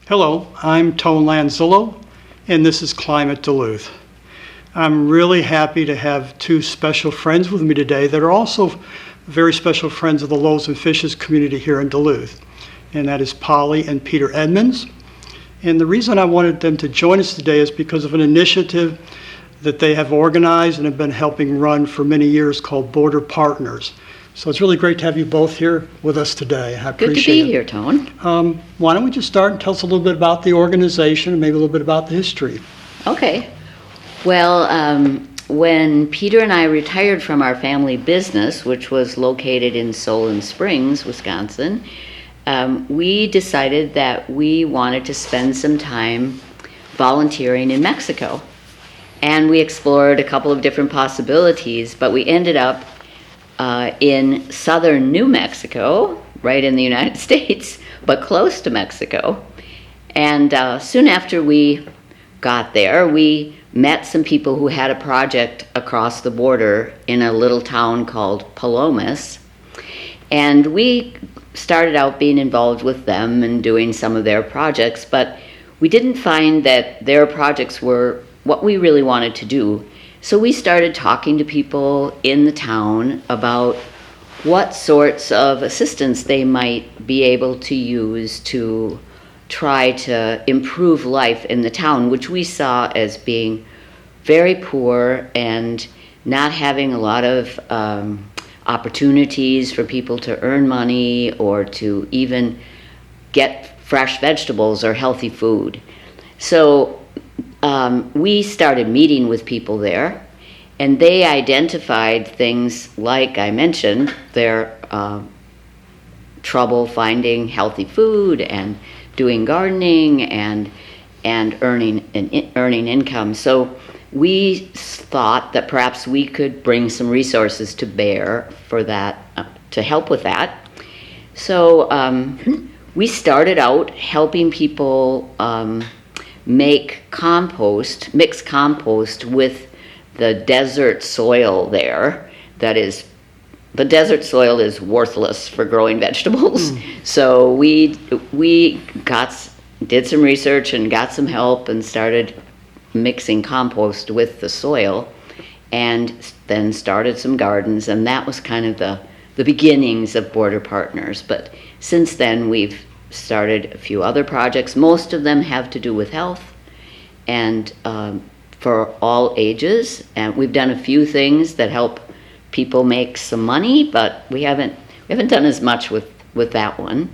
Hello, I'm Tone Lanzillo, and this is Climate-Duluth. I'm really happy to have two special friends with me today that are also very special friends of the Loaves and Fishes community here in Duluth, and that is Polly and Peter Edmunds. And the reason I wanted them to join us today is because of an initiative that they have organized and have been helping run for many years called Border Partners. So it's really great to have you both here with us today. I appreciate it. Good to be here, Tone. Why don't we just start and tell us a little bit about the organization and maybe a little bit about the history. Okay. Well, when Peter and I retired from our family business, which was located in Solon Springs, Wisconsin, we decided that we wanted to spend some time volunteering in Mexico. And we explored a couple of different possibilities, but we ended up in southern New Mexico, right in the United States, but close to Mexico. And soon after we got there, we met some people who had a project across the border in a little town called Palomas. And we started out being involved with them and doing some of their projects, but we didn't find that their projects were what we really wanted to do. So we started talking to people in the town about what sorts of assistance they might be able to use to try to improve life in the town, which we saw as being very poor and not having a lot of opportunities for people to earn money or to even get fresh vegetables or healthy food. So we started meeting with people there, and they identified things like I mentioned, their trouble finding healthy food and doing gardening and earning income. So we thought that perhaps we could bring some resources to bear for that, to help with that. So we started out helping people make compost, mix compost with the desert soil there. That is, the desert soil is worthless for growing vegetables. So we did some research and got some help and started mixing compost with the soil, and then started some gardens, and that was kind of the beginnings of Border Partners. But since then we've started a few other projects. Most of them have to do with health and for all ages, and we've done a few things that help people make some money, but we haven't done as much with that one.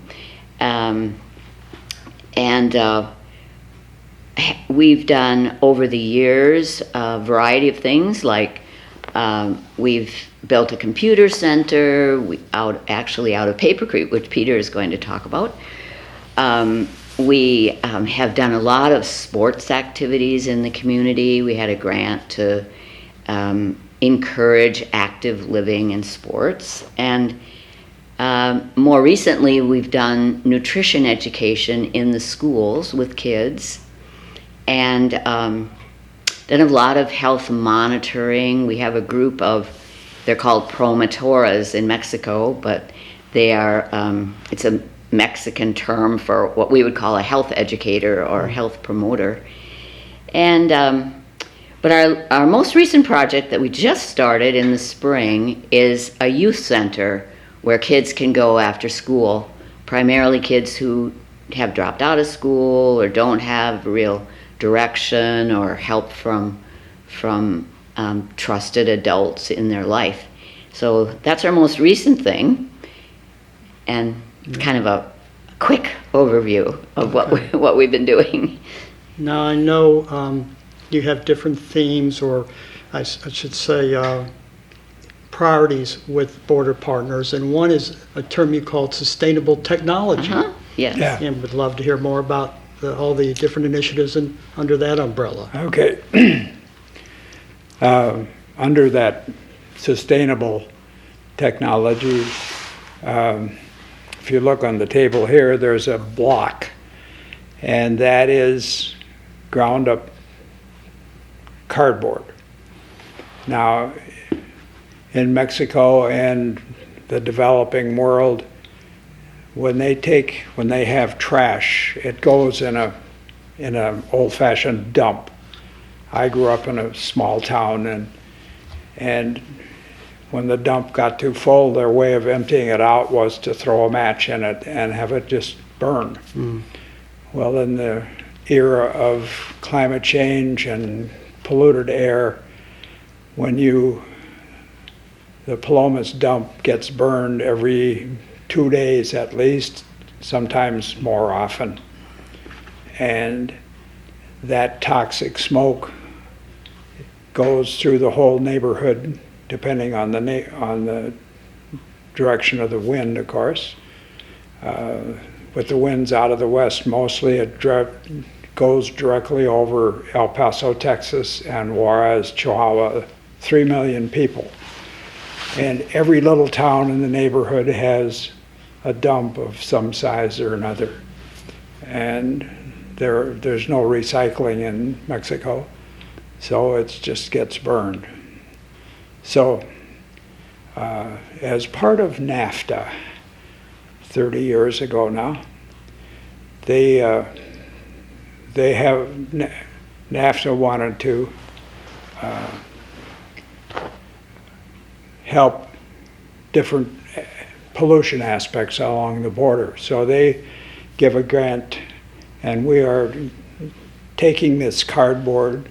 We've done over the years a variety of things, like we've built a computer center out of Paper Creek, which Peter is going to talk about. We have done a lot of sports activities in the community. We had a grant to encourage active living in sports. And more recently, we've done nutrition education in the schools with kids. And done a lot of health monitoring. We have a group of, they're called promotores in Mexico, but they are, it's a Mexican term for what we would call a health educator or health promoter. And but our most recent project that we just started in the spring is a youth center where kids can go after school, primarily kids who have dropped out of school or don't have real direction or help from trusted adults in their life. So that's our most recent thing, and kind of a quick overview of what we've been doing. Now I know you have different themes, or I should say priorities with Border Partners, and one is a term you called sustainable technology. Yes. Yeah. And would love to hear more about all the different initiatives under that umbrella. Okay. Under that sustainable technology, if you look on the table here, there's a block, and that is ground up cardboard. Now, in Mexico and the developing world, when they have trash, it goes in an old-fashioned dump. I grew up in a small town, and when the dump got too full, their way of emptying it out was to throw a match in it and have it just burn. Well, in the era of climate change and polluted air, when the Palomas dump gets burned every 2 days at least, sometimes more often. And that toxic smoke goes through the whole neighborhood, depending on the direction of the wind, of course. With the winds out of the west, mostly it goes directly over El Paso, Texas, and Juarez, Chihuahua, 3 million people. And every little town in the neighborhood has a dump of some size or another. And there's no recycling in Mexico, so it just gets burned. So as part of NAFTA, 30 years ago now, NAFTA wanted to help different pollution aspects along the border. So they give a grant, and we are taking this cardboard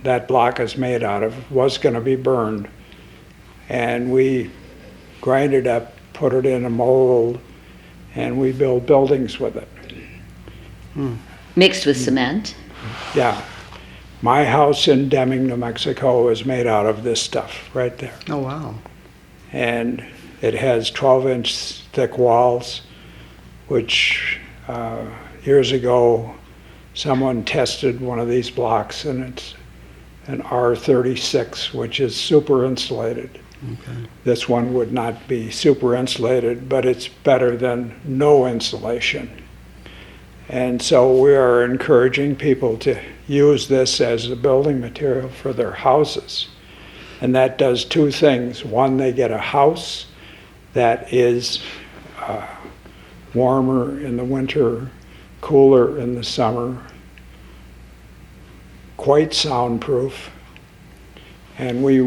that block is made out of, was going to be burned, and we grind it up, put it in a mold, and we build buildings with it. Mixed with cement? Yeah. My house in Deming, New Mexico is made out of this stuff right there. Oh, wow. And it has 12-inch thick walls, which years ago someone tested one of these blocks, and it's an R36, which is super insulated. Okay. This one would not be super insulated, but it's better than no insulation. And so we are encouraging people to use this as a building material for their houses. And that does two things. One, they get a house that is warmer in the winter, cooler in the summer, quite soundproof. And we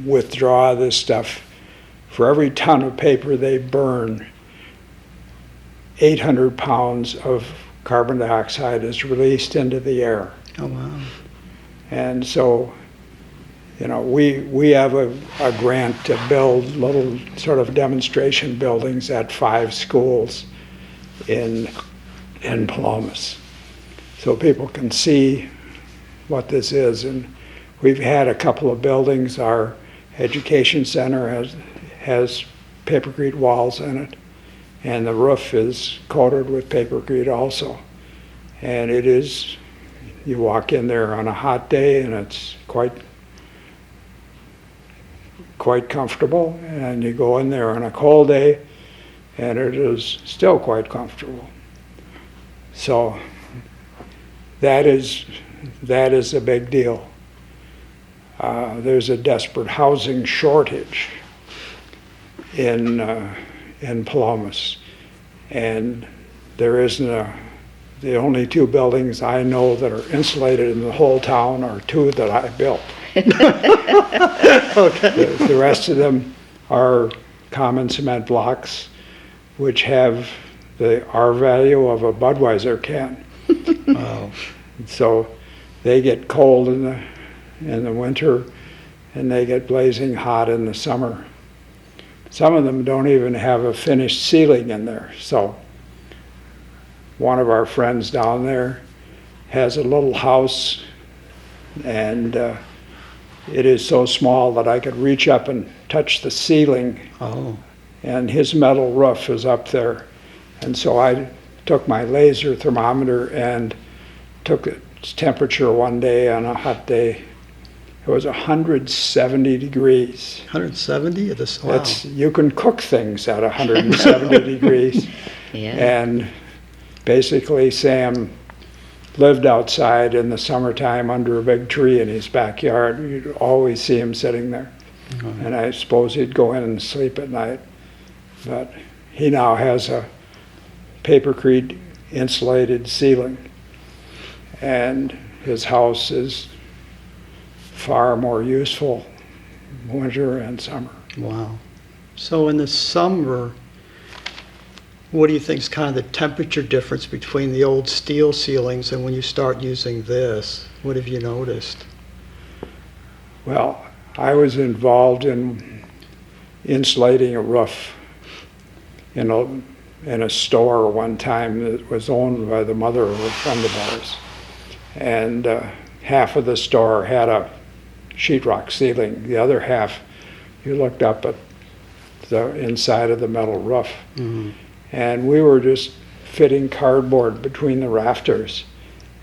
withdraw this stuff. For every ton of paper they burn, 800 pounds of carbon dioxide is released into the air. Oh, wow. And so, we have a grant to build little sort of demonstration buildings at 5 schools in Palomas, so people can see what this is. And we've had a couple of buildings. Our education center has papercrete walls in it, and the roof is coated with papercrete also. And it is, you walk in there on a hot day and it's quite comfortable, and you go in there on a cold day and it is still quite comfortable. So that is a big deal. There's a desperate housing shortage in Palomas, and there isn't the only 2 buildings I know that are insulated in the whole town are 2 that I built. Okay. The rest of them are common cement blocks, which have the R value of a Budweiser can. Wow. So they get cold in the winter, and they get blazing hot in the summer. Some of them don't even have a finished ceiling in there. So one of our friends down there has a little house, and it is so small that I could reach up and touch the ceiling, Oh. and his metal roof is up there. And so I took my laser thermometer and took its temperature one day on a hot day. It was 170 degrees. 170 at this, wow. You can cook things at 170 degrees. Yeah. And basically Sam lived outside in the summertime under a big tree in his backyard. You'd always see him sitting there. And I suppose he'd go in and sleep at night. But he now has a papercrete insulated ceiling, and his house is far more useful winter and summer. Wow. So in the summer, what do you think is kind of the temperature difference between the old steel ceilings and when you start using this? What have you noticed? Well, I was involved in insulating a roof in a store one time that was owned by the mother of a friend of ours. And half of the store had a sheetrock ceiling. The other half, you looked up at the inside of the metal roof. Mm-hmm. And we were just fitting cardboard between the rafters.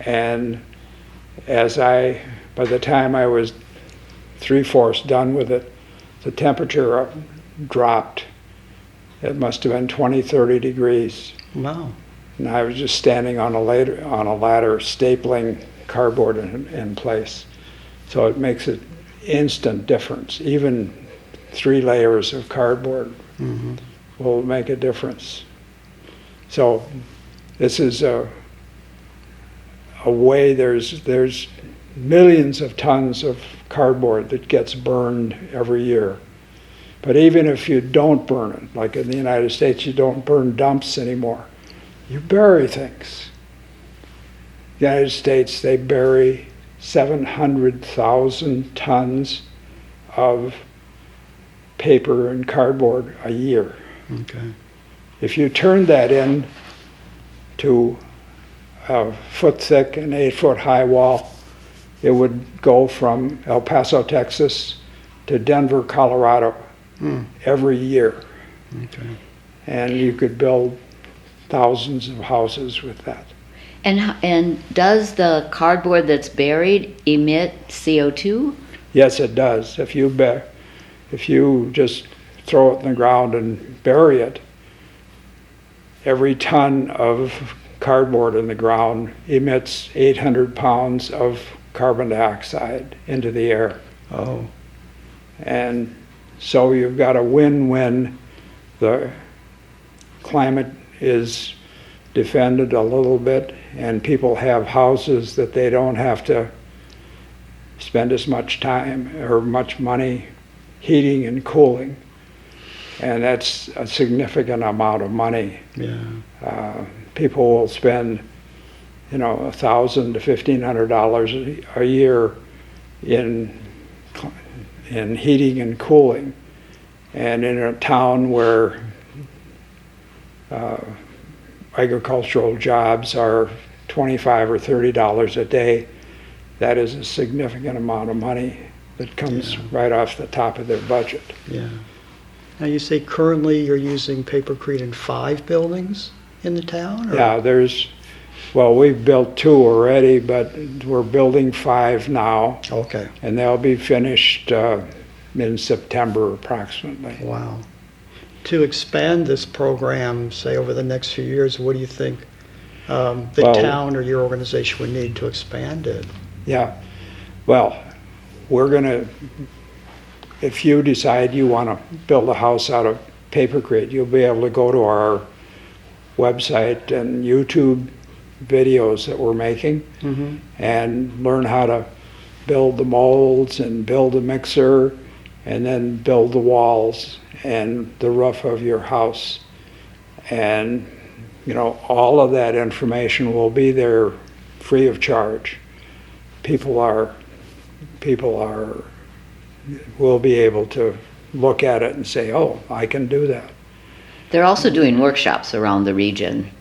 And by the time I was 3/4 done with it, the temperature dropped. It must have been 20, 30 degrees. Wow. And I was just standing on a ladder stapling cardboard in place. So it makes an instant difference. Even 3 layers of cardboard Mm-hmm. will make a difference. So this is a way, there's millions of tons of cardboard that gets burned every year. But even if you don't burn it, like in the United States, you don't burn dumps anymore. You bury things. The United States, they bury 700,000 tons of paper and cardboard a year. Okay. If you turn that in to a foot thick and 8 foot high wall, it would go from El Paso, Texas to Denver, Colorado every year. Okay. And you could build thousands of houses with that. And does the cardboard that's buried emit CO2? Yes, it does. If you just throw it in the ground and bury it, every ton of cardboard in the ground emits 800 pounds of carbon dioxide into the air. Oh. And so you've got a win-win. The climate is defended a little bit, and people have houses that they don't have to spend as much time or much money heating and cooling. And that's a significant amount of money. Yeah. People will spend, $1,000 to $1,500 a year in heating and cooling. And in a town where agricultural jobs are $25 or $30 a day, that is a significant amount of money that comes right off the top of their budget. Yeah. Now you say currently you're using papercrete in 5 buildings in the town? Or? Yeah, we've built 2 already, but we're building 5 now, Okay. and they'll be finished in September approximately. Wow. To expand this program, say over the next few years, what do you think the town or your organization would need to expand it? Yeah, well, if you decide you want to build a house out of papercrete, you'll be able to go to our website and YouTube videos that we're making Mm-hmm. and learn how to build the molds and build a mixer and then build the walls and the roof of your house. And, all of that information will be there free of charge. People will be able to look at it and say, oh, I can do that. They're also doing workshops around the region,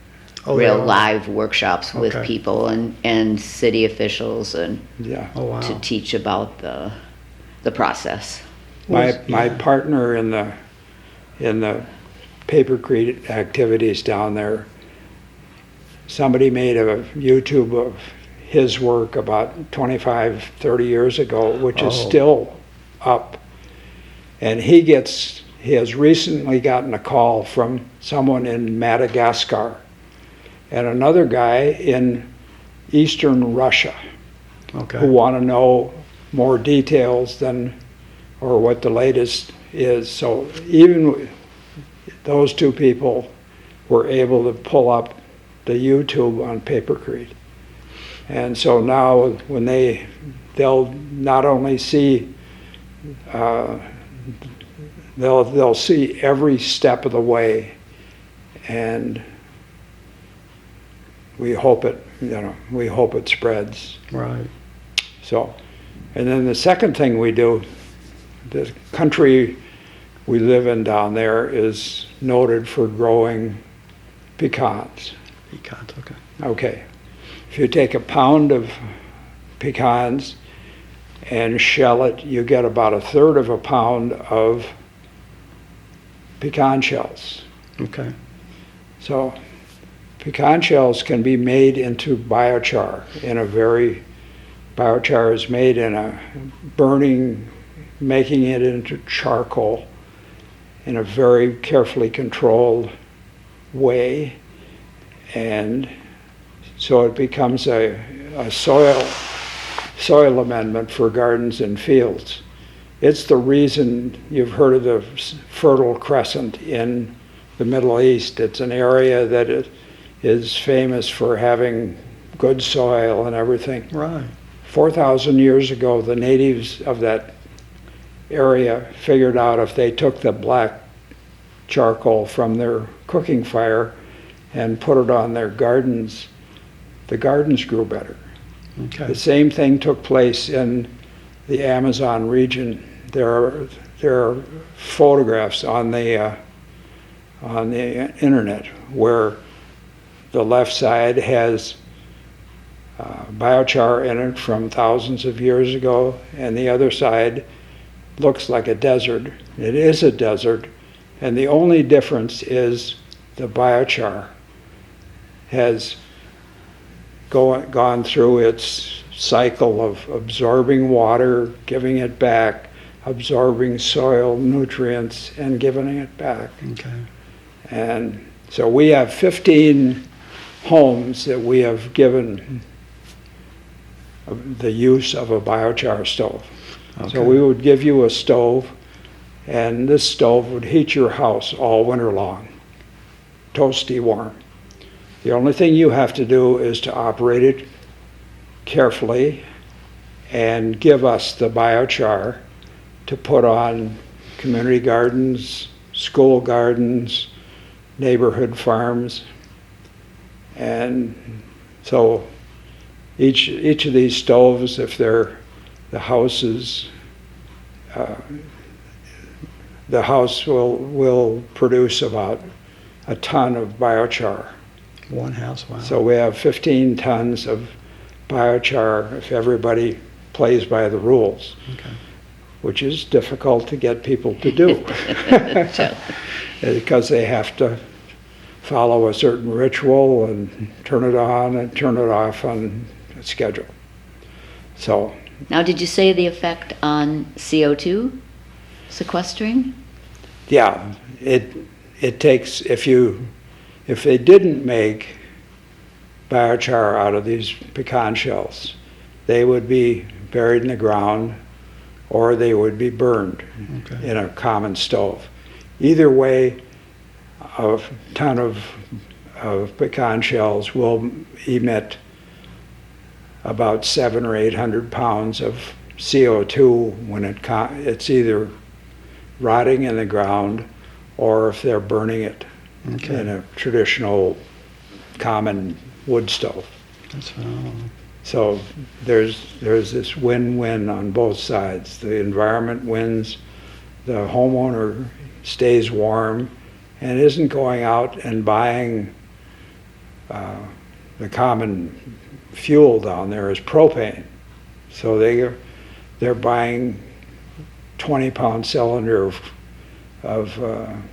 Oh, real they are? live workshops with Okay. people and city officials and Yeah. Oh, wow. to teach about the process. My partner in the papercrete activities down there, somebody made a YouTube of his work about 25, 30 years ago, which is Oh. still up. And he has recently gotten a call from someone in Madagascar and another guy in eastern Russia Okay. who want to know more details or what the latest is. So even those two people were able to pull up the YouTube on papercrete. And so now when they'll not only see, they'll see every step of the way, and we hope it spreads. Right. So, and then the second thing we do, the country we live in down there is noted for growing pecans. Pecans, okay. Okay. If you take a pound of pecans and shell it, you get about a third of a pound of pecan shells. Okay. So pecan shells can be made into biochar biochar is made in a making it into charcoal in a very carefully controlled way, and so it becomes a soil amendment for gardens and fields. It's the reason you've heard of the Fertile Crescent in the Middle East. It's an area that is famous for having good soil and everything. Right. 4,000 years ago, the natives of that area figured out if they took the black charcoal from their cooking fire and put it on their gardens, the gardens grew better. Okay. The same thing took place in the Amazon region. There are photographs on the internet where the left side has biochar in it from thousands of years ago, and the other side looks like a desert. It is a desert, and the only difference is the biochar has gone through its cycle of absorbing water, giving it back, absorbing soil nutrients, and giving it back. Okay. And so we have 15 homes that we have given the use of a biochar stove. Okay. So we would give you a stove, and this stove would heat your house all winter long, toasty warm. The only thing you have to do is to operate it carefully and give us the biochar to put on community gardens, school gardens, neighborhood farms. And so each of these stoves, if they're the houses, the house will produce about a ton of biochar. One house, wow. So we have 15 tons of biochar if everybody plays by the rules, Okay. which is difficult to get people to do because they have to follow a certain ritual and turn it on and turn it off on a schedule. So Now, did you say the effect on CO2 sequestering? yeah, it takes, if they didn't make biochar out of these pecan shells, they would be buried in the ground or they would be burned Okay. in a common stove. Either way, a ton of pecan shells will emit about 700 or 800 pounds of CO2 when it's either rotting in the ground or if they're burning it Okay. in a traditional common wood stove. That's phenomenal. So there's this win-win on both sides. The environment wins, the homeowner stays warm and isn't going out and buying the common fuel down there is propane. So they're buying 20-pound cylinder of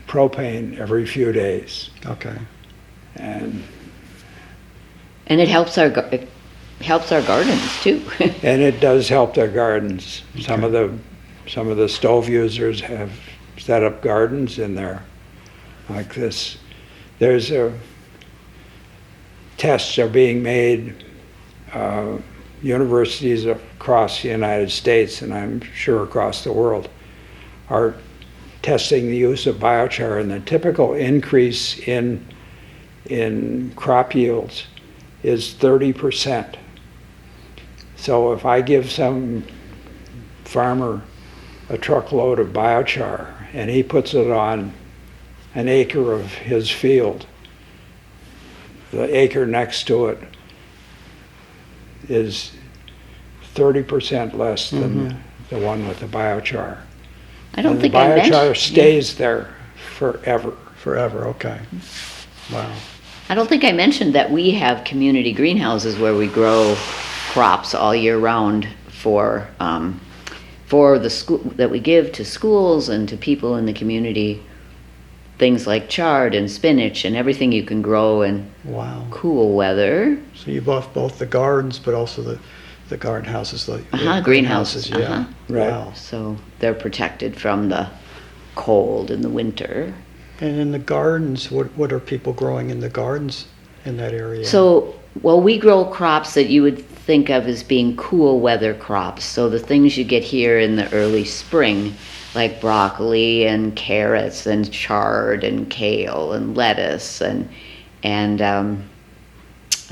propane every few days. Okay. And it helps our gardens too. And it does help their gardens. Some Okay. of the stove users have set up gardens in there like this. There's tests are being made. Universities across the United States, and I'm sure across the world, are testing the use of biochar, and the typical increase in crop yields is 30%. So if I give some farmer a truckload of biochar and he puts it on an acre of his field, the acre next to it is 30% less than the one with the biochar. I don't And think the I biochar mentioned. stays there forever. Forever, okay. Wow. I don't think I mentioned that we have community greenhouses where we grow crops all year round for the school that we give to schools and to people in the community. Things like chard and spinach and everything you can grow in Wow. cool weather. So you bought both the gardens, but also the garden houses, the Greenhouses. yeah. Right. Wow. So they're protected from the cold in the winter. And in the gardens, what are people growing in the gardens in that area? So, well, we grow crops that you would think of as being cool weather crops. So the things you get here in the early spring, like broccoli and carrots and chard and kale and lettuce and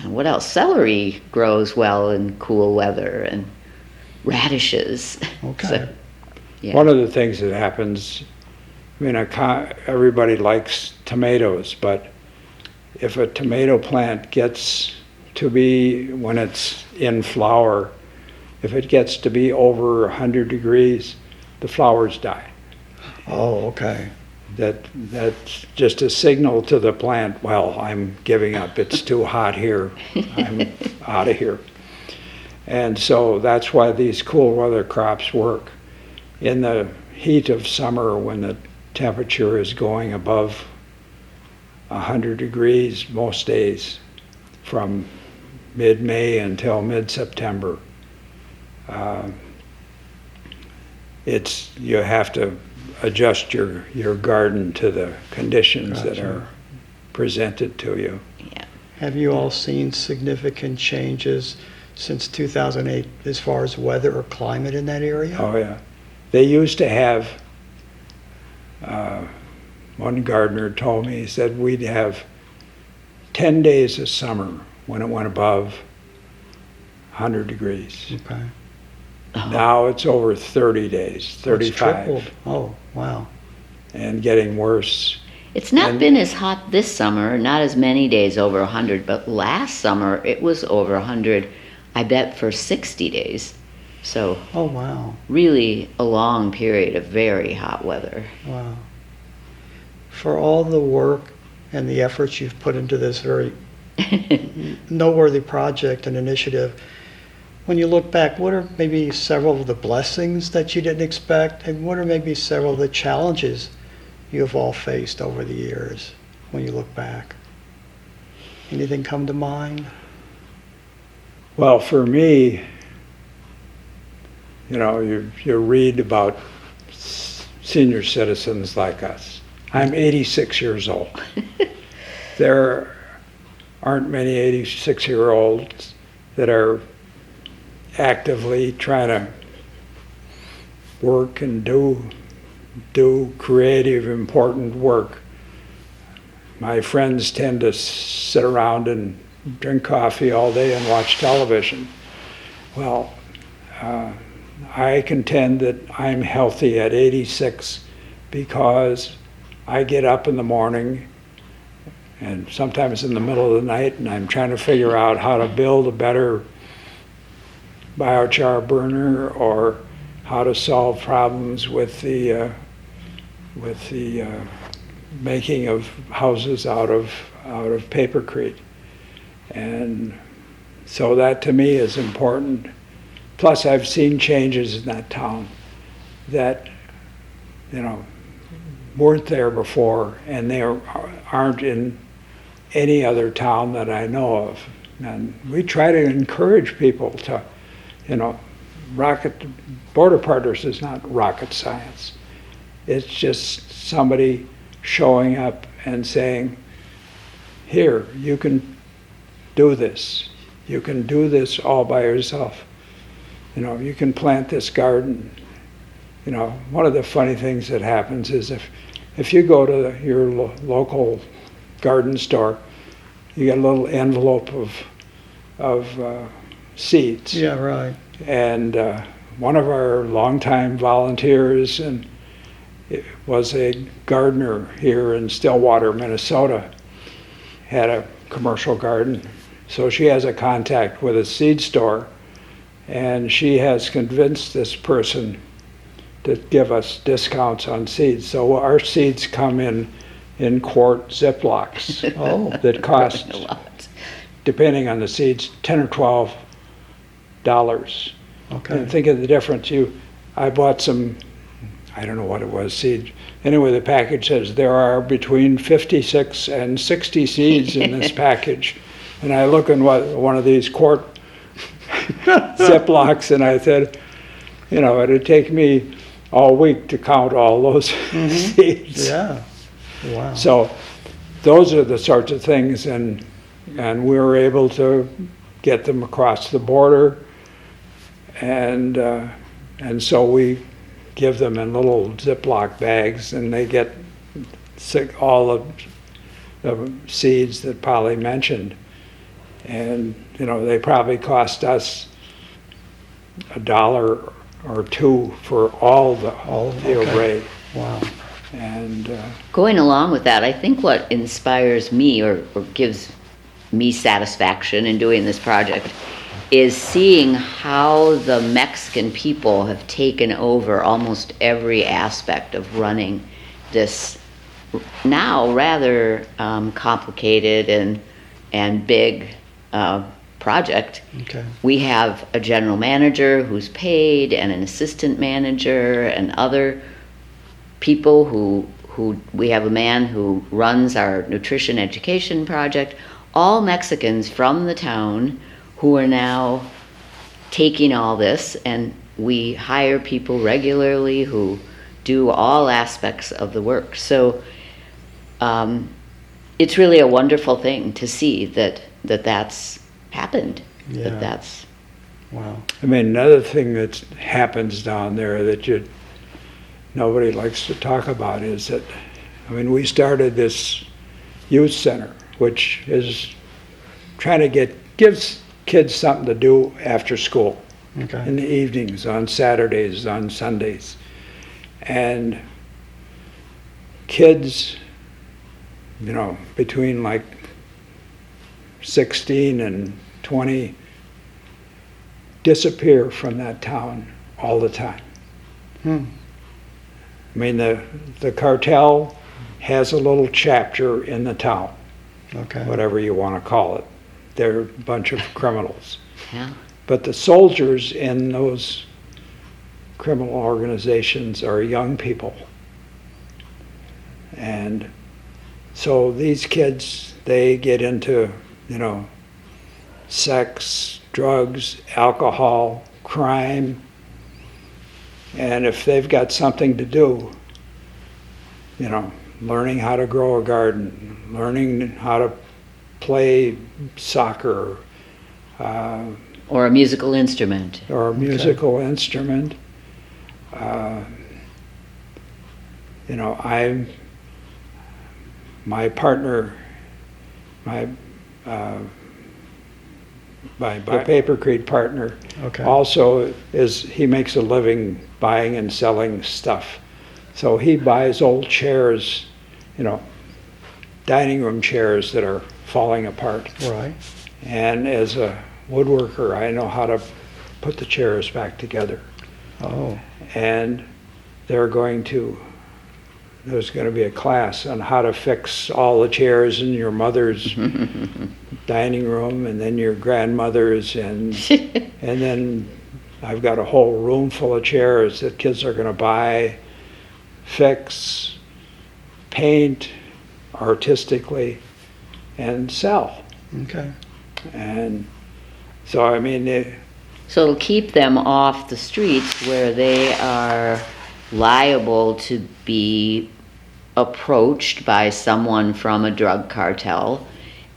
what else? Celery grows well in cool weather, and radishes. Okay. So, yeah. One of the things that happens, I mean, everybody likes tomatoes, but if a tomato plant gets to be, when it's in flower, if it gets to be over 100 degrees, the flowers die. Oh, okay. That's just a signal to the plant, well, I'm giving up, it's too hot here, I'm out of here. And so that's why these cool weather crops work. In the heat of summer, when the temperature is going above 100 degrees most days, from mid-May until mid-September, you have to adjust your garden to the conditions that Gotcha. are presented to you. Have you all seen significant changes since 2008 as far as weather or climate in that area? Oh yeah, they used to have. One gardener told me, he said we'd have 10 days of summer when it went above 100 degrees. Okay. Now it's over 30 days, It's 35, tripled. Oh, wow. and getting worse. It's not And- been as hot this summer, not as many days over 100, but last summer it was over 100, I bet, for 60 days. So Oh, wow. really a long period of very hot weather. Wow. For all the work and the efforts you've put into this very noteworthy project and initiative, when you look back, what are maybe several of the blessings that you didn't expect, and what are maybe several of the challenges you have all faced over the years when you look back? Anything come to mind? Well, for me, you read about senior citizens like us. I'm 86 years old. There aren't many 86-year-olds that are actively trying to work and do creative, important work. My friends tend to sit around and drink coffee all day and watch television. Well, I contend that I'm healthy at 86 because I get up in the morning and sometimes in the middle of the night, and I'm trying to figure out how to build a better biochar burner or how to solve problems with the making of houses out of papercrete. And so that to me is important. Plus I've seen changes in that town that, weren't there before, and they aren't in any other town that I know of. And we try to encourage people to, Border Partners is not rocket science. It's just somebody showing up and saying, here, you can do this. You can do this all by yourself. You can plant this garden you know, one of the funny things that happens is if you go to your local garden store, you get a little envelope of seeds. Yeah, right. And one of our longtime volunteers and it was a gardener here in Stillwater, Minnesota, had a commercial garden. So she has a contact with a seed store, and she has convinced this person to give us discounts on seeds. So our seeds come in quart Ziplocs Oh, that cost, A lot. depending on the seeds, $10 or $12. okay. And think of the difference. I bought some, I don't know what it was, seed. Anyway, the package says there are between 56 and 60 seeds in this package. And I look in one of these quart Ziplocs and I said, you know, it'd take me all week to count all those seeds. Yeah. Wow. So those are the sorts of things, and we were able to get them across the border, and so we give them in little Ziploc bags, and they get all of the seeds that Polly mentioned, and you know they probably cost us $1 or $2 for all the okay. array. Wow. And Going along with that, I think what inspires me or gives me satisfaction in doing this project is seeing how the Mexican people have taken over almost every aspect of running this now rather complicated and big project. Okay. We have a general manager who's paid and an assistant manager and other people who we have a man who runs our nutrition education project, all Mexicans from the town who are now taking all this, and we hire people regularly who do all aspects of the work. So it's really a wonderful thing to see that's happened. Yeah. That's Wow. I mean, another thing that happens down there that nobody likes to talk about is that, I mean, we started this youth center, which is trying to gives kids something to do after school, Okay. in the evenings, on Saturdays, on Sundays. And kids, you know, between like 16 and 20 disappear from that town all the time. Hmm. I mean, the cartel has a little chapter in the town, Okay. whatever you want to call it. They're a bunch of criminals. yeah. But the soldiers in those criminal organizations are young people. And so these kids, they get into, you know, sex, drugs, alcohol, crime. And if they've got something to do, you know, learning how to grow a garden, learning how to play soccer, Or a musical instrument. or a musical instrument. You know, my partner, my Paper Creek partner, Okay. also he makes a living buying and selling stuff. So he buys old chairs, you know, dining room chairs that are falling apart. Right. And as a woodworker, I know how to put the chairs back together. Oh. And there's going to be a class on how to fix all the chairs in your mother's dining room, and then your grandmother's, and then I've got a whole room full of chairs that kids are going to buy, fix, paint artistically, and sell. Okay. And so, I mean, So it'll keep them off the streets where they are liable to be approached by someone from a drug cartel,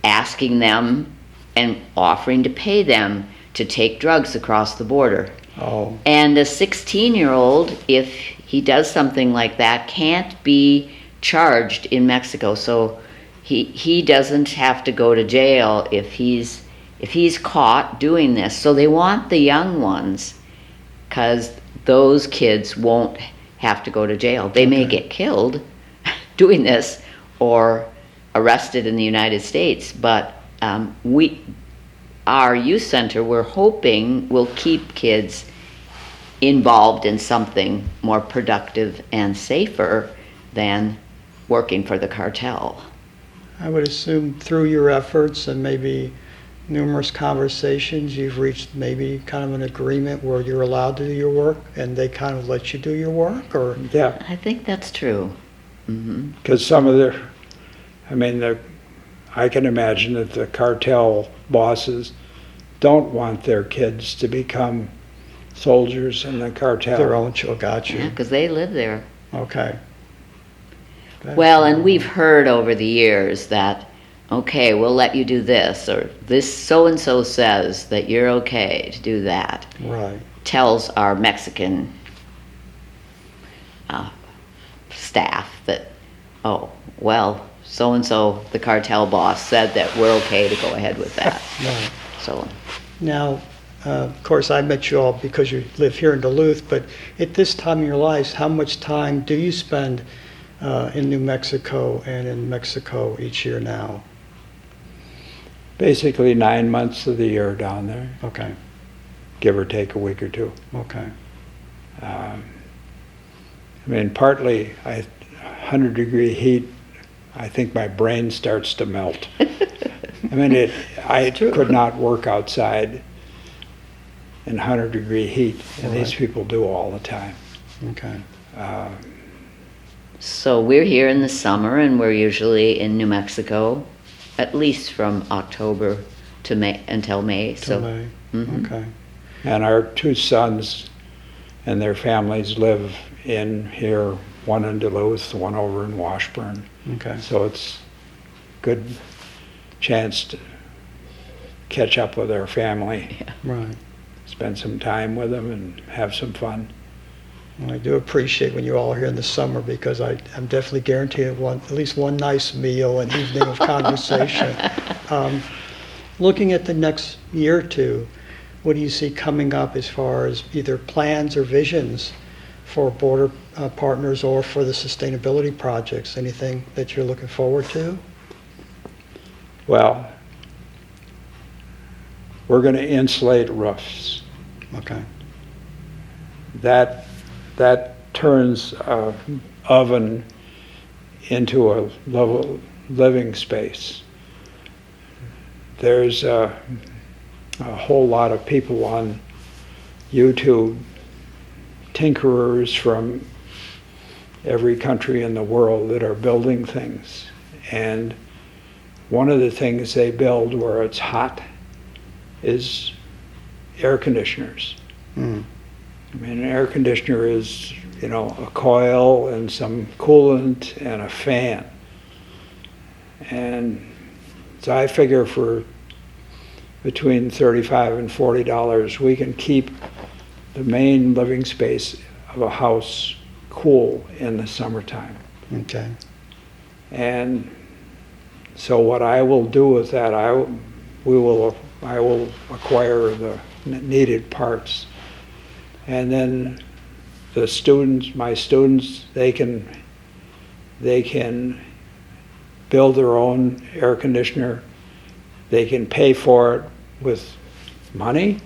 asking them and offering to pay them to take drugs across the border. Oh, And a 16-year-old, if he does something like that, can't be charged in Mexico. So he doesn't have to go to jail if he's caught doing this. So they want the young ones, because those kids won't have to go to jail. They may Okay. get killed doing this or arrested in the United States, but our youth center, we're hoping, will keep kids involved in something more productive and safer than working for the cartel. I would assume through your efforts and maybe numerous conversations, you've reached maybe kind of an agreement where you're allowed to do your work and they kind of let you do your work, or? Yeah, I think that's true. because some of I can imagine that the cartel bosses don't want their kids to become soldiers in the cartel. Their own child, got Yeah, you. because they live there. Okay. That's Well, and fine. we've heard over the years that, okay, we'll let you do this, or this so-and-so says that you're okay to do that. Right, Tells our Mexican staff that, oh, well, so-and-so, the cartel boss, said that we're okay to go ahead with that. right. So, Now, of course, I met you all because you live here in Duluth, but at this time in your lives, how much time do you spend in New Mexico and in Mexico each year now? Basically 9 months of the year down there, Okay, give or take a week or two. okay. Partly 100-degree heat, I think my brain starts to melt. I could not work outside in 100-degree heat, and these Right. people do all the time. Okay, so we're here in the summer, and we're usually in New Mexico, at least from October to May, until May. till So, May. mhm. Okay, And our two sons and their families live in here, one in Duluth, one over in Washburn. okay. So it's good chance to catch up with our family, Right. spend some time with them and have some fun. Well, I do appreciate when you're all here in the summer because I'm definitely guaranteed at least one nice meal and evening of conversation. Looking at the next year or two, what do you see coming up as far as either plans or visions for border partners or for the sustainability projects? Anything that you're looking forward to? Well, we're going to insulate roofs. Okay, That turns an oven into a living space. There's a whole lot of people on YouTube, tinkerers from every country in the world that are building things. And one of the things they build where it's hot is air conditioners. Mm. An air conditioner is, a coil and some coolant and a fan. And so I figure for between $35 and $40, we can keep the main living space of a house cool in the summertime. Okay, And so what I will do with that, I will acquire the needed parts. And then my students, they can build their own air conditioner. They can pay for it with money.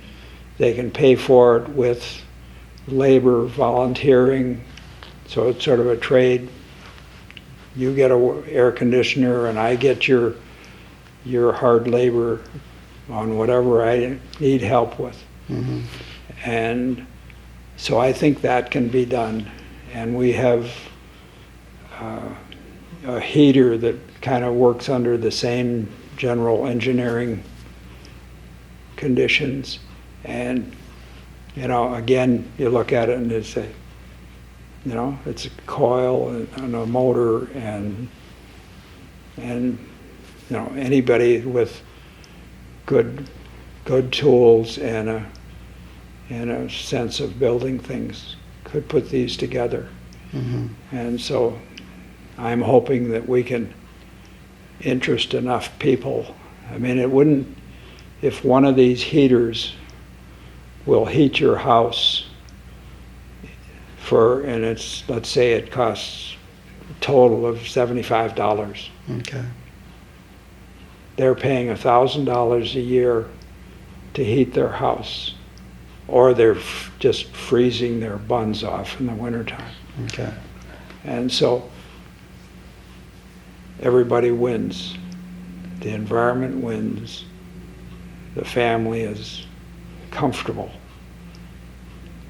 They can pay for it with labor, volunteering. So it's sort of a trade. You get an air conditioner and I get your hard labor on whatever I need help with. mhm, And so I think that can be done. And we have a heater that kind of works under the same general engineering conditions. And, again, you look at it and it's it's a coil and a motor and anybody with good tools and and a sense of building things could put these together. And so I'm hoping that we can interest enough people. I mean, it wouldn't, if one of these heaters will heat your house and it's, let's say it costs a total of $75. Okay. They're paying $1,000 a year to heat their house, or they're just freezing their buns off in the wintertime. Okay. And so everybody wins. The environment wins. The family is comfortable.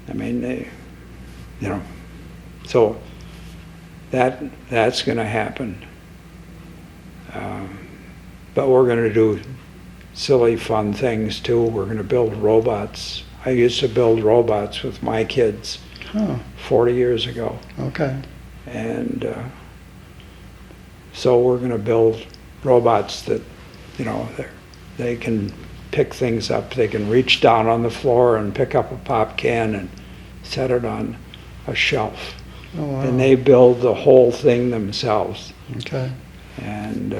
I mean, so that's going to happen. But we're going to do silly, fun things too. We're going to build robots. I used to build robots with my kids 40 years ago. Okay. And so we're going to build robots that, they can pick things up. They can reach down on the floor and pick up a pop can and set it on a shelf. Oh, wow. And they build the whole thing themselves. Okay. And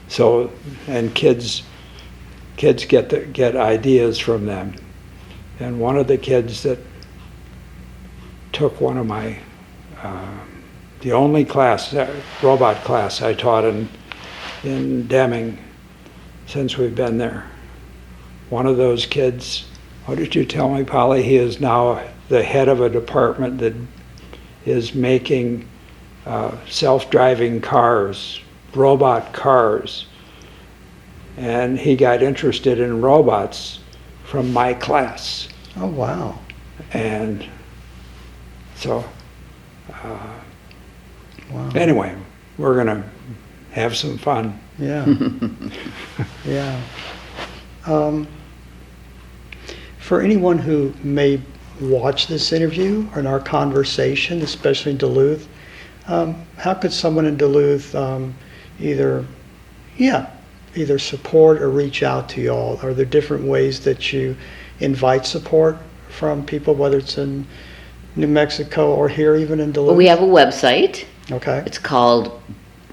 so, and kids get ideas from them. And one of the kids that took one of my, the only class, robot class I taught in Deming since we've been there. One of those kids, what did you tell me, Polly? He is now the head of a department that is making self-driving cars, robot cars. And he got interested in robots from my class. Oh, wow. And so, Wow. anyway, we're going to have some fun. Yeah. Yeah. For anyone who may watch this interview or in our conversation, especially in Duluth, how could someone in Duluth either support or reach out to y'all? Are there different ways that you invite support from people, whether it's in New Mexico or here even in Duluth? Well, we have a website. Okay. It's called,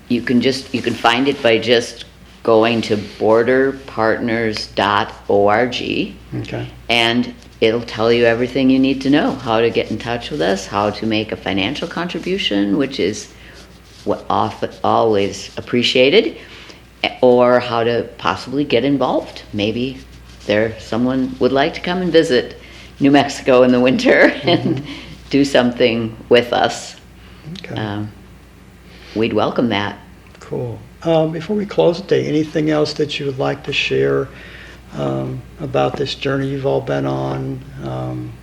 you can find it by just going to borderpartners.org, Okay. and it'll tell you everything you need to know, how to get in touch with us, how to make a financial contribution, which is always appreciated, or how to possibly get involved. Maybe someone would like to come and visit New Mexico in the winter and do something with us. Okay. We'd welcome that. Cool. Before we close today, anything else that you would like to share about this journey you've all been on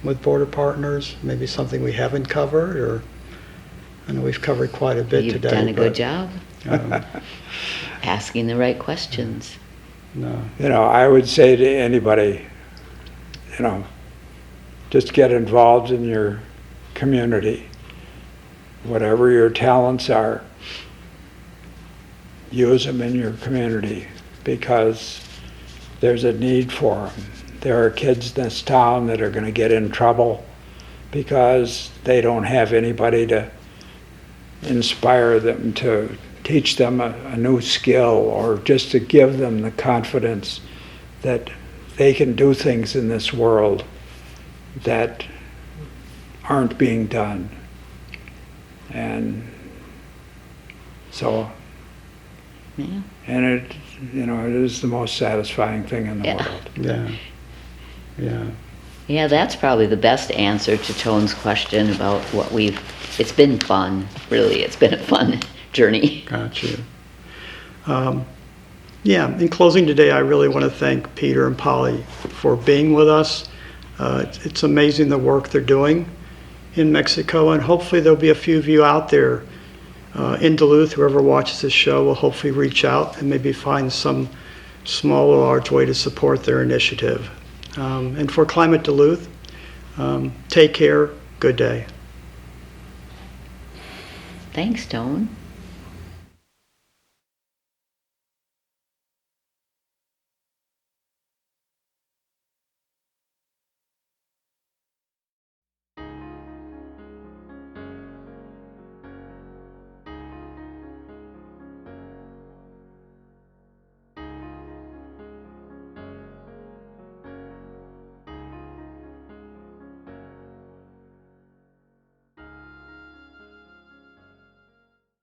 with Border Partners? Maybe something we haven't covered, or I know we've covered quite a bit You've today. done a good but, job asking the right questions. No. I would say to anybody, just get involved in your community. Whatever your talents are, use them in your community, because there's a need for them. There are kids in this town that are going to get in trouble because they don't have anybody to inspire them, to teach them a new skill, or just to give them the confidence that they can do things in this world that aren't being done. And so, Yeah. and it is the most satisfying thing in the Yeah. world. Yeah. Yeah. Yeah, that's probably the best answer to Tone's question about it's been fun, really. It's been a fun journey. Got you. In closing today, I really want to thank Peter and Polly for being with us. It's amazing the work they're doing in Mexico, and hopefully there'll be a few of you out there in Duluth. Whoever watches this show will hopefully reach out and maybe find some small or large way to support their initiative. And for Climate-Duluth, take care. Good day. Thanks, Tone.